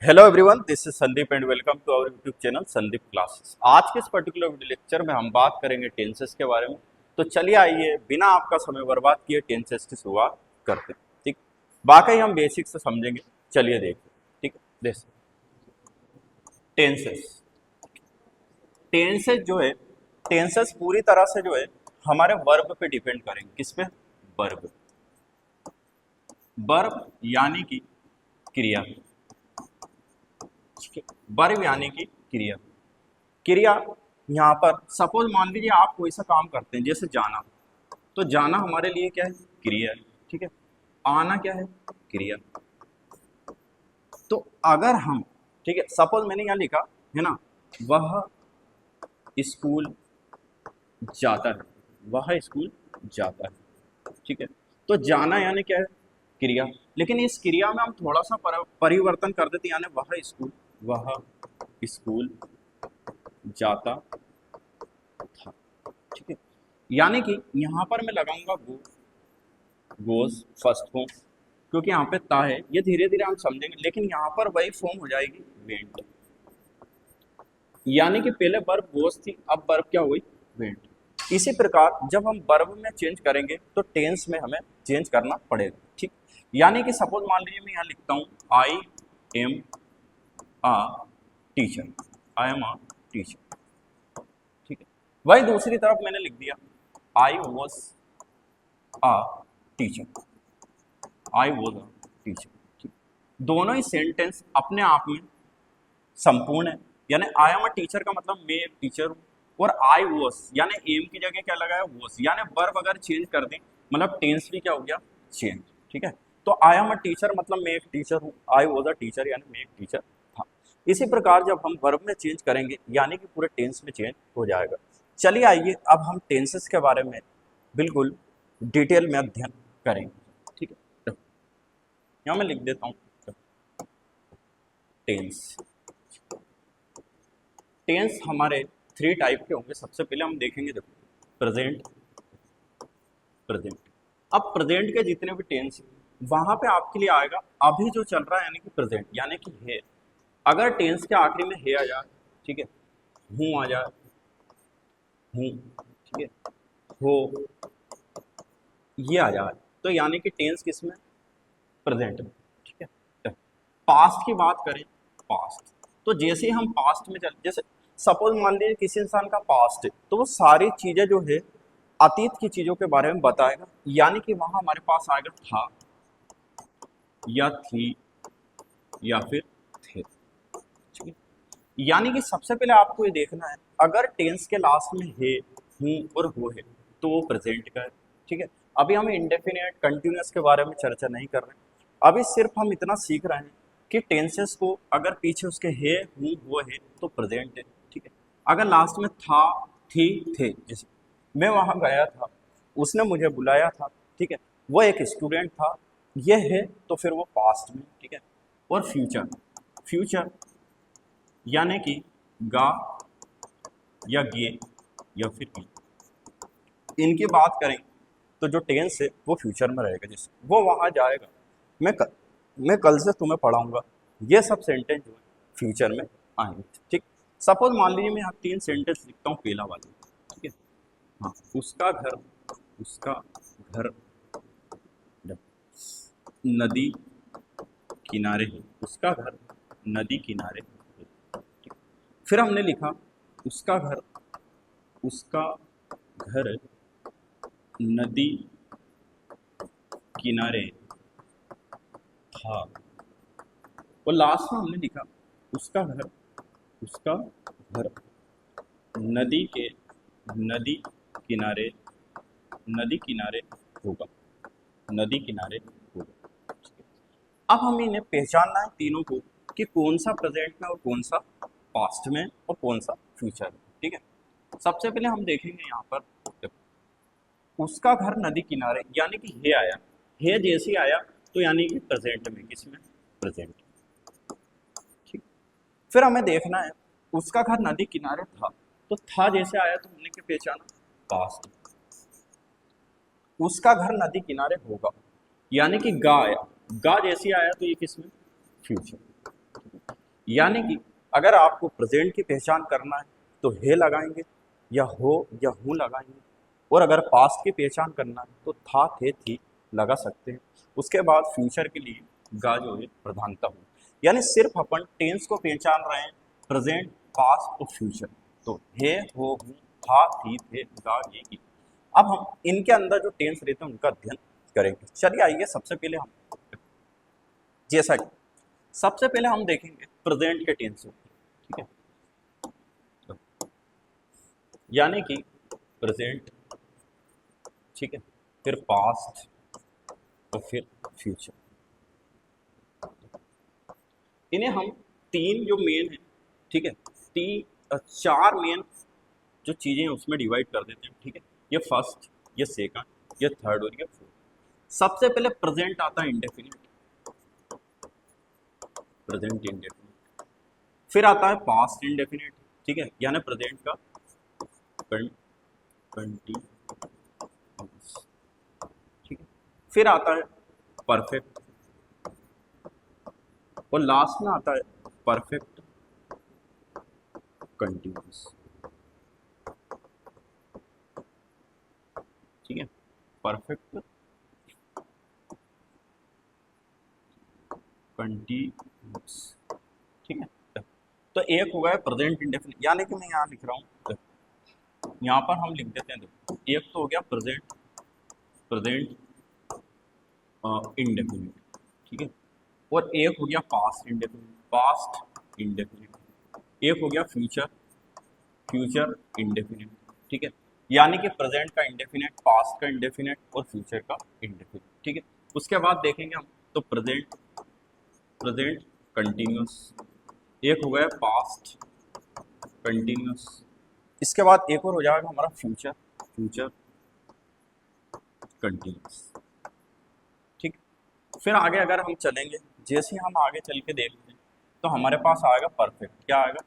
Hello everyone, this is Sandeep and welcome to our YouTube channel Sandeep classes. आज के इस particular video lecture में हम बात करेंगे टेंसेस के बारे में। तो चलिए आइए बिना आपका समय बर्बाद किए टेंसेस की शुरुआत करते हैं। ठीक, बाकी हम बेसिक से समझेंगे। चलिए देखते हैं। ठीक है, जैसे टेंसेस टेंसेस जो है, टेंसेस पूरी तरह से जो है हमारे वर्ब पे डिपेंड करेंगे। किस पे? वर्ब। वर्ब यानी कि क्रिया। वर्ब यानी कि क्रिया। क्रिया यहाँ पर सपोज मान लीजिए आप कोई सा काम करते हैं, जैसे जाना। तो जाना हमारे लिए क्या है? क्रिया है। ठीक है, आना क्या है? क्रिया। तो अगर हम, ठीक है, सपोज मैंने यहाँ लिखा है ना, वह स्कूल जाता है, वह स्कूल जाता है। ठीक है, तो जाना यानी क्या है? क्रिया। लेकिन इस क्रिया में हम थोड़ा सा परिवर्तन कर देते, यानी वह स्कूल जाता था। ठीक है, यानी कि यहाँ पर मैं लगाऊंगा गोज फर्स्ट फॉर्म, क्योंकि यहाँ पे ता है। ये धीरे धीरे हम समझेंगे, लेकिन यहाँ पर वही फॉर्म हो जाएगी वेंट। यानी कि पहले वर्ब गोज थी, अब वर्ब क्या हुई? वेंट। इसी प्रकार जब हम वर्ब में चेंज करेंगे तो टेंस में हमें चेंज करना पड़ेगा। ठीक, यानी कि सपोज मान लीजिए मैं यहाँ लिखता हूँ I am a teacher, I am a teacher. ठीक है, वही दूसरी तरफ मैंने लिख दिया I was a teacher, I was a teacher. दोनों ही सेंटेंस अपने आप में संपूर्ण है। यानी आई एम अ टीचर का मतलब मैं एक टीचर हूँ, और आई वॉज यानी एम की जगह क्या लगाया? वॉज। यानी वर्ब अगर चेंज कर दें मतलब टेंस भी क्या हो गया? चेंज। ठीक है, तो आई एम अ टीचर मतलब मैं एक टीचर हूँ, आई वॉज अ टीचर यानी मैं एक टीचर था। इसी प्रकार जब हम वर्ब में चेंज करेंगे यानी कि पूरे टेंस में चेंज हो जाएगा। चलिए आइए अब हम टेंसेस के बारे में बिल्कुल डिटेल में अध्ययन करेंगे। ठीक है, यहाँ मैं लिख देता हूँ टेंस। टेंस हमारे थ्री टाइप के होंगे। सबसे पहले हम देखेंगे, देखो, प्रेजेंट। प्रेजेंट, अब प्रेजेंट के जितने भी टेंस वहां पे आपके लिए आएगा अभी जो चल रहा है, यानी कि प्रेजेंट यानी कि है। अगर टेंस के आखिरी में है आ जाए, ठीक है, हूं आ जाए, हूं, ठीक है, हो, ये आ जाए, तो यानी कि टेंस किस में? प्रेजेंट में। ठीक है, पास्ट की बात करें, पास्ट, तो जैसे ही हम पास्ट में चल, जैसे सपोज मान लीजिए किसी इंसान का पास्ट है, तो वो सारी चीजें जो है अतीत की चीजों के बारे में बताएगा। यानी कि वहां हमारे पास आएगा था या थी या फिर थे। ठीक है, यानी कि सबसे पहले आपको ये देखना है, अगर टेंस के लास्ट में है, हूं और हो है, तो वो प्रेजेंट का है। ठीक है, अभी हम इंडेफिनिट कंटिन्यूअस के बारे में चर्चा नहीं कर रहे, अभी सिर्फ हम इतना सीख रहे हैं कि टेंसेस को अगर पीछे उसके है, हूं, वो है, तो प्रेजेंट है। ठीक है, अगर लास्ट में था, थी, थे, जैसे मैं वहां गया था, उसने मुझे बुलाया था, ठीक है, वो एक स्टूडेंट था, ये है, तो फिर वो पास्ट में। ठीक है, और फ्यूचर, फ्यूचर यानी कि गा या गे या फिर ई, इनकी बात करें तो जो टेंस है वो फ्यूचर में रहेगा। जैसे वो वहां जाएगा, मैं कल से तुम्हें पढ़ाऊंगा, ये सब सेंटेंस जो है फ्यूचर में आएंगे। ठीक, सपोज मान लीजिए मैं यहाँ तीन सेंटेंस लिखता हूँ, पहला वाला, ठीक है, हाँ, उसका घर नदी किनारे है, उसका घर नदी किनारे है। ठीक, फिर हमने लिखा उसका घर नदी किनारे था, और लास्ट में हमने लिखा उसका घर नदी के नदी किनारे नदी किनारे होगा, नदी किनारे होगा। ठीक है, अब हमें इन्हें पहचानना है तीनों को, कि कौन सा प्रेजेंट में और कौन सा पास्ट में और कौन सा फ्यूचर में। ठीक है, सबसे पहले हम देखेंगे यहाँ पर, देखो, उसका घर नदी किनारे यानी कि हे आया, हे जैसे आया तो यानी कि प्रेजेंट में, किसमें? प्रेजेंट। ठीक, फिर हमें देखना है उसका घर नदी किनारे था, तो था जैसे आया तो हमने क्या पहचाना? पास्ट। उसका घर नदी किनारे होगा यानी कि गा आया, गा जैसे आया तो ये किसमें? फ्यूचर। यानी कि अगर आपको प्रेजेंट की पहचान करना है तो हे लगाएंगे या हो या हूँ लगाएंगे, और अगर पास्ट की पहचान करना है तो था थे थी लगा सकते हैं। उसके बाद फ्यूचर के लिए गा जो है प्रधानता हो, यानी सिर्फ अपन टेंस को पहचान रहे हैं, प्रेजेंट पास्ट और फ्यूचर। तो हे हो हूँ था थी थे गा ये की। अब हम इनके अंदर जो टेंस रहते हैं उनका अध्ययन करेंगे। चलिए आइए सबसे पहले हम जैसा कि सबसे पहले हम देखेंगे प्रेजेंट के टेंस, ठीक है, यानी कि प्रेजेंट, ठीक है, फिर पास्ट और फिर फ्यूचर। इन्हें हम तीन जो मेन है, ठीक है, चार मेन जो चीजें हैं उसमें डिवाइड कर देते हैं, ठीक है। ये फर्स्ट, ये सेकंड, ये थर्ड और ये फोर्थ। सबसे पहले प्रेजेंट आता है इंडेफिनिट, प्रेजेंट इंडेफिनिट। फिर आता है पास्ट इंडेफिनिट, ठीक है, यानी प्रेजेंट का कंटीन्यूअस, ठीक है। फिर आता है परफेक्ट, और लास्ट में आता है परफेक्ट कंटीन्यूअस, ठीक है, परफेक्ट कंटीन्यूअस, ठीक है। तो एक हो गया प्रेजेंट इंडेफिनिट, यानी कि मैं यहाँ लिख रहा हूँ, यहाँ पर हम लिख देते हैं, देखो एक तो हो गया प्रेजेंट, प्रेजेंट इंडेफिनिट, ठीक है, और एक हो गया पास्ट इंडेफिनिट, पास्ट इंडेफिनिट। एक हो गया फ्यूचर, फ्यूचर इंडेफिनिट, ठीक है, यानी कि प्रेजेंट का इंडेफिनिट, पास्ट का इंडेफिनिट और फ्यूचर का इंडेफिनिट, ठीक है। उसके बाद देखेंगे हम तो प्रेजेंट, प्रेजेंट कंटिन्यूअस, एक हो गया पास्ट कंटिन्यूअस। इसके बाद एक और हो जाएगा हमारा फ्यूचर, फ्यूचर कंटिन्यूअस, ठीक। फिर आगे अगर हम चलेंगे, जैसे हम आगे चल के देखते हैं तो हमारे पास आएगा परफेक्ट, क्या आएगा,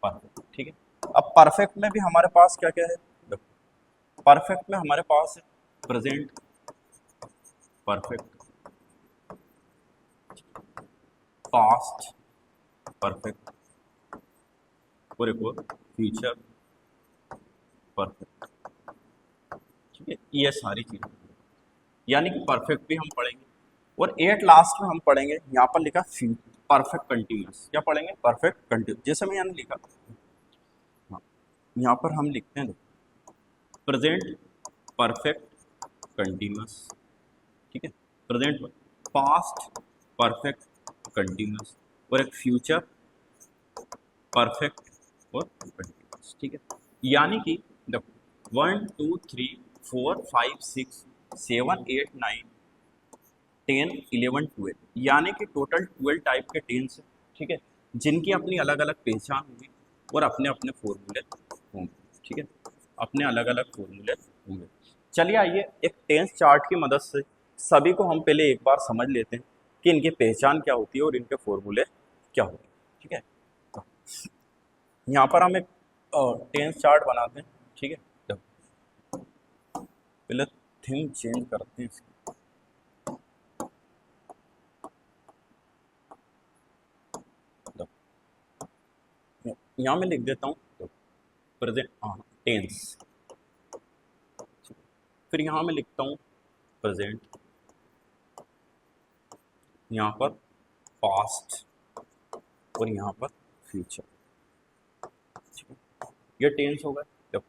परफेक्ट, ठीक है। अब परफेक्ट में भी हमारे पास क्या क्या है, देखो परफेक्ट में हमारे पास है प्रेजेंट परफेक्ट, पास्ट परफेक्ट और एक और फ्यूचर परफेक्ट, ठीक है। ये सारी चीजें यानी कि परफेक्ट भी हम पढ़ेंगे, और एट लास्ट में हम पढ़ेंगे यहाँ पर लिखा परफेक्ट कंटिन्यूअस। क्या पढ़ेंगे, परफेक्ट कंटिन्यूअस, जैसे मैं यहाँ लिखा, हाँ, यहाँ पर हम लिखते हैं प्रेजेंट परफेक्ट कंटिन्यूअस, ठीक है, प्रेजेंट पास्ट परफेक्ट कंटिन्यूअस और एक फ्यूचर परफेक्ट और कंटिन्यूअस, ठीक है। यानी कि देखो 1 2 3 4 5 6 7 8 9 10 11 12, यानी कि टोटल 12 टाइप के टेंस हैं, ठीक है, जिनकी अपनी अलग अलग पहचान होगी और अपने अपने फॉर्मूले होंगे, ठीक है, अपने अलग अलग फॉर्मूले होंगे। चलिए आइए एक टेंस चार्ट की मदद से सभी को हम पहले एक बार समझ लेते हैं कि इनकी पहचान क्या होती है और इनके फॉर्मूले क्या होते हैं, ठीक है। यहाँ पर हम एक टेंस चार्ट बनाते हैं, ठीक है। पहले थीम चेंज करते हैं इसकी, यहाँ मैं लिख देता हूँ प्रेजेंट, हाँ, टेंस, फिर यहाँ मैं लिखता हूँ प्रेजेंट, यहाँ पर पास्ट और यहाँ पर फ्यूचर, ठीक है। ये टेंस होगा। देखो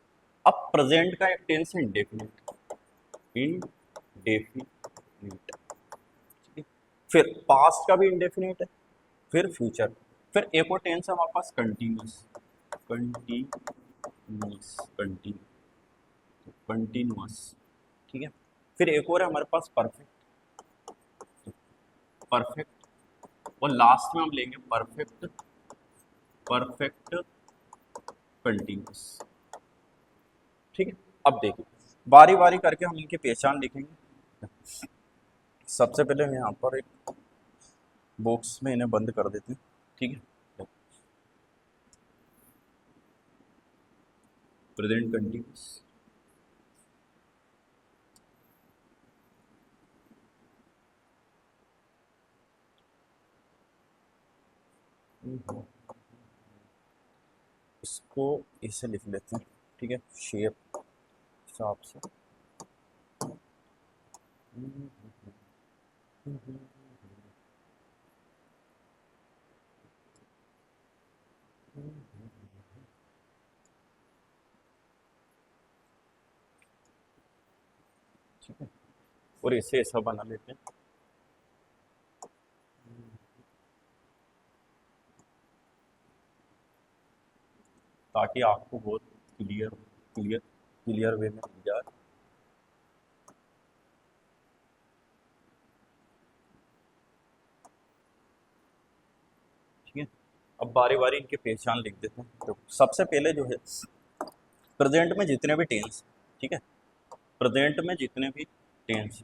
अब प्रेजेंट का एक टेंस है इंडेफिनिट, इंडेफिनिट, ठीक है। फिर पास्ट का भी इंडेफिनिट है, फिर फ्यूचर, फिर एक और टेंस है हमारे पास कंटिन्यूअस, कंटिन्यूअस, कंटिन्यूअस, ठीक है। फिर एक और है हमारे पास परफेक्ट, परफेक्ट, और लास्ट में हम लेंगे परफेक्ट, परफेक्ट कंटिन्यूअस, ठीक है। अब देखिए बारी बारी करके हम इनकी पहचान लिखेंगे। सबसे पहले हम यहाँ पर एक बॉक्स में इन्हें बंद कर देते हैं, ठीक है। प्रेजेंट कंटिन्यूअस, इसको इसे लिख लेते हैं, ठीक है, शेप हिसाब से। ठीक है, और इसे ऐसा बना लेते हैं। ताकि आपको बहुत क्लियर क्लियर क्लियर वे में मिल जाए। ठीक है, अब बारी बारी इनके पहचान लिख देते हैं। तो सबसे पहले जो है प्रेजेंट में जितने भी टेंस, ठीक है, प्रेजेंट में जितने भी टेंस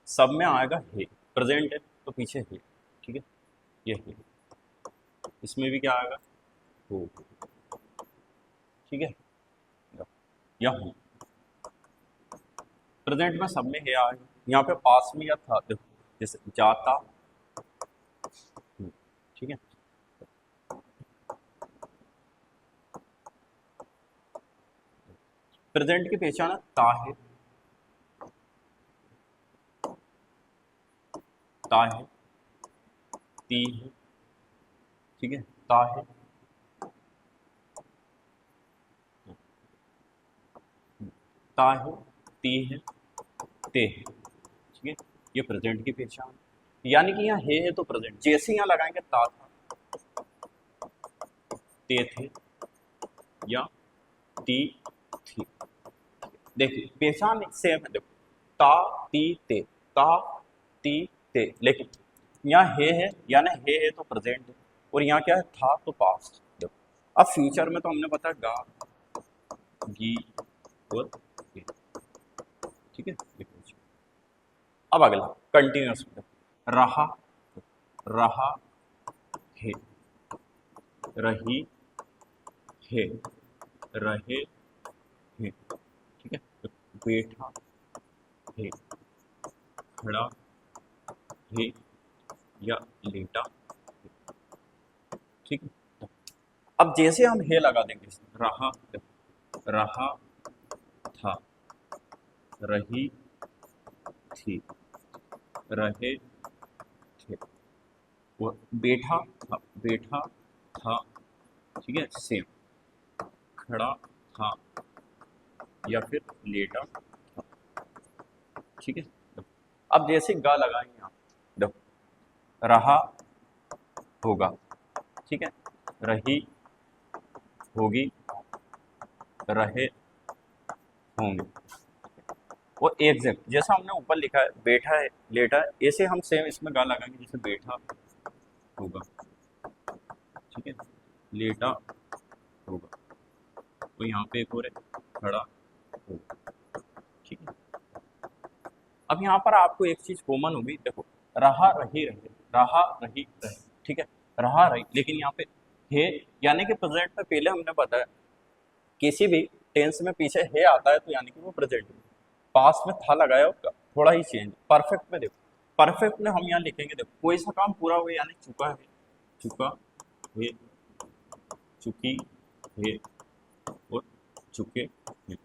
सब में आएगा हे। प्रेजेंट है तो पीछे हे, ठीक है, ये हे। इसमें भी क्या आएगा, हो, ठीक है, या हूँ। प्रेजेंट में सब में हे आएगा। यहाँ पे पास में या था, देखो जैसे जाता हूँ, ठीक है। प्रेजेंट की पहचान है ता है, ता है, ती है, ठीक है, ता है, ता है, ती है, ते है, ठीक है, ये प्रेजेंट की पहचान। यानी कि यहाँ है तो प्रेजेंट, जैसे यहाँ लगाएंगे ता था, ते थे, या ती थी। देखिए पहचान सेम है, देखो ता ती ते, ता ती ते, लेकिन यहाँ है, यानी है तो प्रेजेंट है, और यहाँ क्या है, था तो पास्ट। देखो अब फ्यूचर में तो हमने बताया गा, गी और गे, ठीक है। देखो अब अगला कंटिन्यूस में रहा, रहा है, रही है, रहे हैं, ठीक है। तो बैठा है, खड़ा है, या लेटा है, ठीक है। तो अब जैसे हम है लगा देंगे इसमें, रहा, रहा था, रही थी, रहे थे, वो बैठा था, बैठा था, ठीक है, सेम। खड़ा था, या फिर लेटा था, ठीक है। अब जैसे गा लगाएंगे आप, देखो रहा होगा, ठीक है, रही होगी, रहे होंगे। वो एग्जैक्ट जैसा हमने ऊपर लिखा है, बैठा है, लेटा है, ऐसे हम सेम इसमें गा लगाएंगे, जैसे बैठा होगा, ठीक है, लेटा होगा, तो यहाँ पे एक और है, खड़ा होगा, ठीक है। अब यहाँ पर आपको एक चीज कॉमन होगी, देखो रहा रही रहे, रहा रही रहे, ठीक है, रहा रही, लेकिन यहाँ पे है, यानी कि प्रेजेंट में पहले हमने बताया किसी भी टेंस में पीछे है आता है तो यानी कि वो प्रेजेंट में। पास में था लगाया होगा, थोड़ा ही चेंज। परफेक्ट में देखो, परफेक्ट में हम यहाँ लिखेंगे, देखो कोई सा काम पूरा हुआ यानी चुका है, चुका है, चुकी है, और चुके हैं,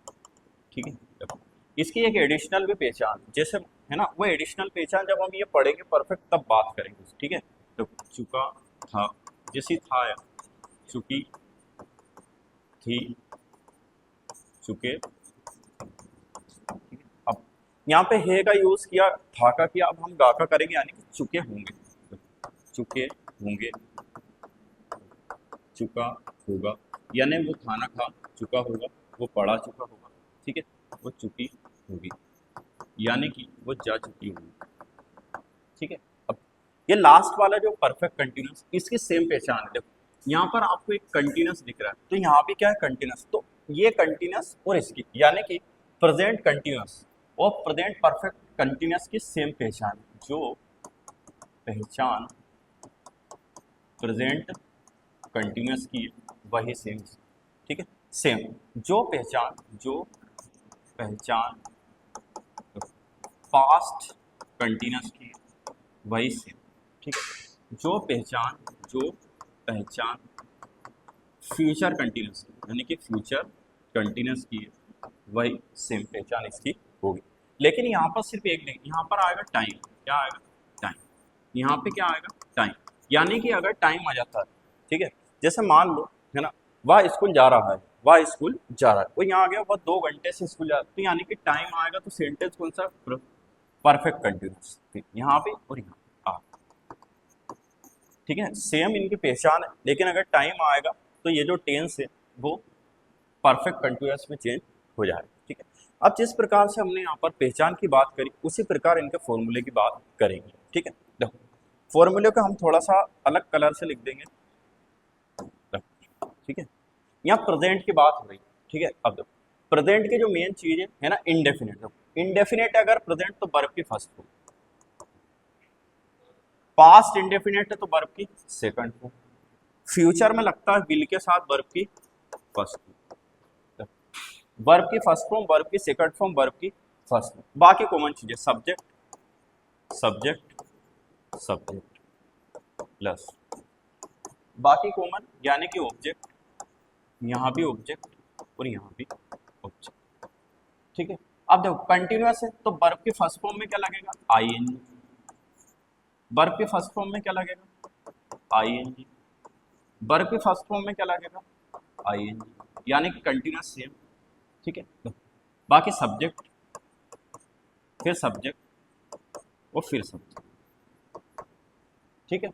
ठीक है। देखो इसकी एक एडिशनल भी पहचान जैसे है ना, वो एडिशनल पहचान जब हम ये पढ़ेंगे परफेक्ट तब बात करेंगे, ठीक है। तो चुका था, जैसी था या चुकी थी, चुके, अब यहाँ पे है का यूज किया, था का किया, अब हम गा का करेंगे, यानी कि चुके होंगे, चुके होंगे, चुका होगा, यानी वो खाना खा चुका होगा, वो पढ़ा चुका होगा, ठीक है, वो चुकी होगी, यानी कि वो जा चुकी होगी, ठीक है। अब ये लास्ट वाला जो परफेक्ट कंटिन्यूस, इसकी सेम पहचान है। देखो यहाँ पर आपको एक कंटिन्यूस दिख रहा है, तो यहाँ भी क्या है, कंटिन्यूस। तो ये कंटिन्यूस और इसकी यानी कि प्रेजेंट कंटिन्यूस और प्रेजेंट परफेक्ट कंटिन्यूस की सेम पहचान है। जो पहचान प्रेजेंट कंटिन्यूस की वही सेम, ठीक है, सेम। जो पहचान पास्ट कंटिन्यूस की वही सेम, ठीक है। जो पहचान जो पहचान फ्यूचर कंटिन्यूस यानी कि फ्यूचर कंटिन्यूस की है वही सेम पहचान इसकी होगी। लेकिन यहाँ पर सिर्फ एक नहीं, यहाँ पर आएगा टाइम। क्या आएगा? टाइम। यहाँ पे क्या आएगा? टाइम। यानी कि अगर टाइम आ जाता है, ठीक है, जैसे मान लो है ना, वह स्कूल जा रहा है, वह स्कूल जा रहा है, वो यहाँ आ गया, वह 2 घंटे से स्कूल जा रहा है, तो यानी कि टाइम आएगा तो सेंटेंस कौन सा? Perfect continuous. यहाँ पे और यहाँ आ, ठीक है, सेम इनकी पहचान है, लेकिन अगर टाइम आएगा तो ये जो टेंस है वो परफेक्ट कंटिन्यूअस में चेंज हो जाएगा। ठीक है, अब जिस प्रकार से हमने यहाँ पर पहचान की बात करी उसी प्रकार इनके फॉर्मूले की बात करेंगे। ठीक है, देखो फॉर्मूले को हम थोड़ा सा अलग कलर से लिख देंगे। ठीक है, यहाँ प्रेजेंट की बात हो रही है। ठीक है, अब देखो प्रेजेंट की जो मेन चीज है ना, इंडेफिनिट। इंडेफिनिट अगर प्रेजेंट तो वर्ब की फर्स्ट फॉर्म, पास्ट इंडेफिनिट है तो वर्ब की सेकंड फॉर्म, फ्यूचर में लगता है विल के साथ वर्ब की फर्स्ट फॉर्म, वर्ब की फर्स्ट फॉर्म, वर्ब की सेकंड फॉर्म, वर्ब की फर्स्ट फॉर्म। बाकी कॉमन चीजें सब्जेक्ट सब्जेक्ट सब्जेक्ट प्लस बाकी कॉमन यानी कि ऑब्जेक्ट, यहाँ भी ऑब्जेक्ट और यहाँ भी ऑब्जेक्ट। ठीक है, अब देखो कंटिन्यूअस है तो वर्ब की फर्स्ट फॉर्म में क्या लगेगा? आईएनजी। वर्ब की फर्स्ट फॉर्म में क्या लगेगा? आईएनजी। वर्ब की फर्स्ट फॉर्म में क्या लगेगा? आईएनजी, यानी कि कंटिन्यूअस सेम। ठीक है, बाकी सब्जेक्ट फिर सब्जेक्ट और फिर सब्जेक्ट। ठीक है,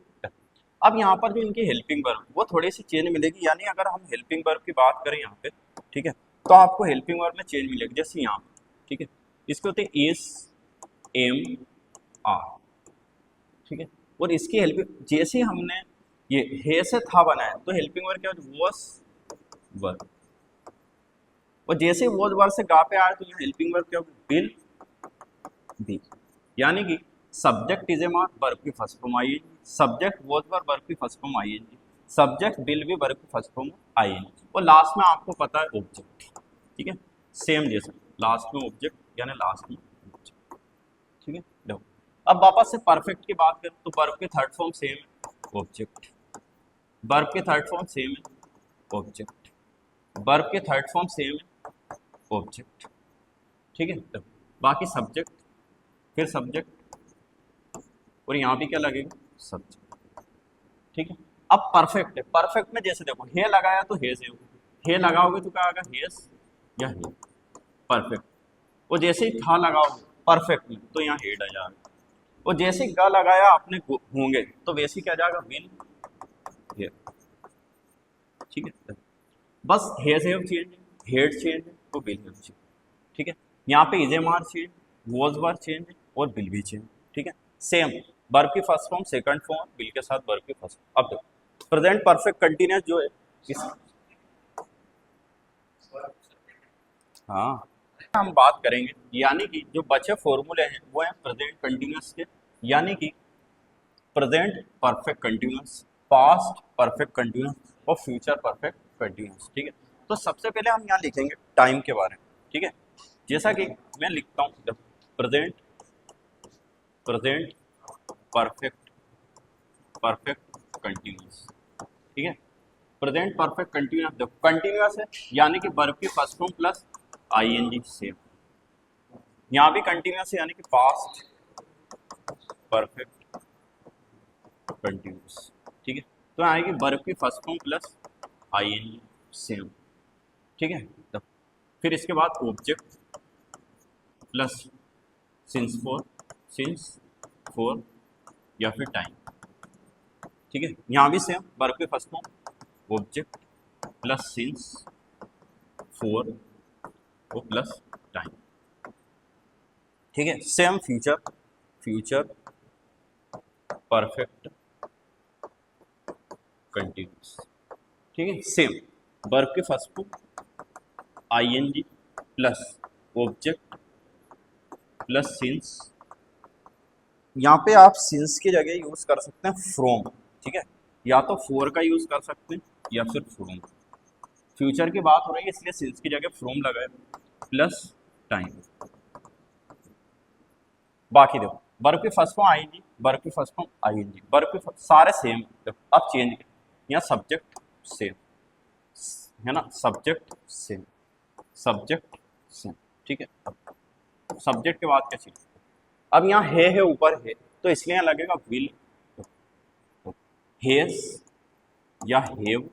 अब यहाँ पर जो इनकी हेल्पिंग वर्ब वो थोड़ी सी चेंज मिलेगी, यानी अगर हम हेल्पिंग वर्ब की बात करें यहाँ पे, ठीक है, तो आपको हेल्पिंग वर्ब में चेंज मिलेगी। जैसे यहाँ, ठीक है, इसके होते हैं इज, एम, आर। ठीक है, और इसकी हेल्पिंग जैसे हमने ये हे से था बनाया तो हेल्पिंग वर्ब क्या होती? वॉज वर्ब, और जैसे वॉज वर्ब से गा पे आया तो यहाँ हेल्पिंग वर्ब क्या होगी? Will be. यानी कि subject is a mark, verb की first form I N G, subject was verb की first form I N G, subject will be verb की फर्स्ट फॉर्म आईएनजी, और लास्ट में आपको पता है ऑब्जेक्ट। ठीक है, सेम जैसे लास्ट में ऑब्जेक्ट यानी लास्ट में ऑब्जेक्ट। ठीक है, देखो अब वापस से परफेक्ट की बात करें तो वर्ब की थर्ड फॉर्म सेम है ऑब्जेक्ट, वर्ब की थर्ड फॉर्म सेम है ऑब्जेक्ट, वर्ब की थर्ड फॉर्म सेम है ऑब्जेक्ट। ठीक है, देखो बाकी सब्जेक्ट फिर सब्जेक्ट और यहाँ भी क्या लगेगा? सब्जेक्ट। ठीक है, अब परफेक्ट है, परफेक्ट में जैसे देखो हे लगाया तो हे से, हे लगाओगे तो क्या आएगा? हेस या हे, परफेक्ट। और जैसे ही था लगाओगे परफेक्ट में तो यहाँ हेड आ जाएगा, और जैसे ही गा लगाया आपने होंगे तो वैसे क्या जाएगा? विल हेयर। ठीक है, बस हे से चेंज, हेड चेंज तो विल हेयर चेंज। ठीक है, यहाँ पे is am are change, was verb change और विल भी चेंज। ठीक है, सेम वर्ब की first form second form will के साथ वर्ब की फर्स्ट। अब देखो प्रेजेंट परफेक्ट कंटिन्यूअस जो है इस, हाँ हम बात करेंगे, यानी कि जो बचे फॉर्मूले हैं वो हैं प्रेजेंट कंटिन्यूअस के, यानी कि present perfect continuous, past perfect continuous और फ्यूचर परफेक्ट कंटिन्यूअस। ठीक है, तो सबसे पहले हम यहाँ लिखेंगे टाइम के बारे में। ठीक है, जैसा कि मैं लिखता हूँ present present perfect perfect continuous. ठीक है, प्रेजेंट परफेक्ट कंटिन्यूअस, देखो कंटिन्यूअस है यानी कि वर्ब की first form plus ING same, यहाँ भी कंटिन्यूअस है यानी कि पास्ट परफेक्ट कंटिन्यूअस। ठीक है, तो आएगी वर्ब की first form plus ING same. ठीक है, तो फिर इसके बाद ऑब्जेक्ट प्लस सिंस फॉर या फिर टाइम। ठीक है, यहाँ भी सेम वर्ब की first form object plus since for और प्लस टाइम। ठीक है, सेम फ्यूचर परफेक्ट कंटिन्यूअस। ठीक है, सेम वर्ब के first form ING plus object plus since, यहाँ पे आप सिंस की जगह यूज कर सकते हैं फ्रॉम। ठीक है, या तो फॉर का यूज कर सकते हैं या फिर फ्रॉम। फ्यूचर की बात हो रही है इसलिए सिंस की जगह फ्रॉम लगाए प्लस टाइम। बाकी देखो वर्ब की फर्स्ट फॉर्म आएगी वर्ब की फर्स्ट फॉर्म आईएनजी, वर्ब की सारे सेम, अब चेंज यहाँ सब्जेक्ट सेम है ना, सब्जेक्ट सेम, सब्जेक्ट सेम, ठीक है। अब सब्जेक्ट के बाद क्या चीज, अब यहाँ है ऊपर है, तो इसलिए यहाँ लगेगा विल, हेज या हेव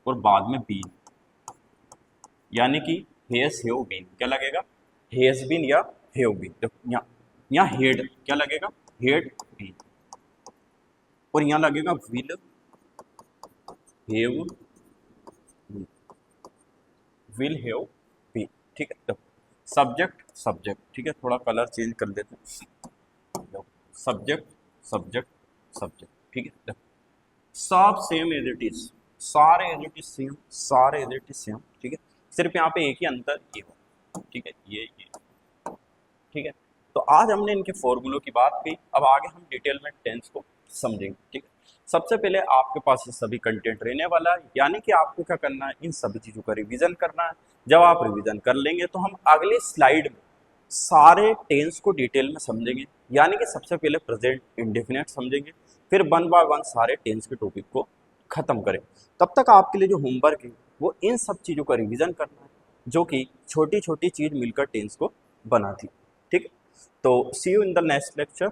और बाद में बीन, यानी कि हेज हेव बीन, क्या लगेगा, हेज बीन या हेव बीन। तो यहाँ हेड क्या लगेगा, हेड बीन, और यहाँ लगेगा will have, will have been, ठीक है। तो सब्जेक्ट सब्जेक्ट, ठीक है, थोड़ा कलर चेंज कर देते हैं, सब्जेक्ट सब्जेक्ट सब्जेक्ट, ठीक है। तो सब सेम एज इट इज, सारे एज इट इज सेम, सारे एज इट इज सेम, ठीक है। सिर्फ यहाँ पे एक ही अंतर ये हो, ठीक है, ये ठीक है। तो आज हमने इनके फॉर्मूलों की बात की, अब आगे हम डिटेल में टेंस को समझेंगे, ठीक है। सबसे पहले आपके पास ये सभी कंटेंट रहने वाला है, यानी कि आपको क्या करना है, इन सभी चीज़ों का रिवीजन करना है। जब आप रिवीजन कर लेंगे तो हम अगले स्लाइड में सारे टेंस को डिटेल में समझेंगे, यानी कि सबसे पहले प्रेजेंट इंडेफिनिट समझेंगे, फिर वन बाय वन सारे टेंस के टॉपिक को खत्म करें। तब तक आपके लिए जो होमवर्क है वो इन सब चीज़ों का रिवीजन करना है, जो कि छोटी छोटी चीज़ मिलकर टेंस को बनाती, ठीक है। तो see you in the next lecture.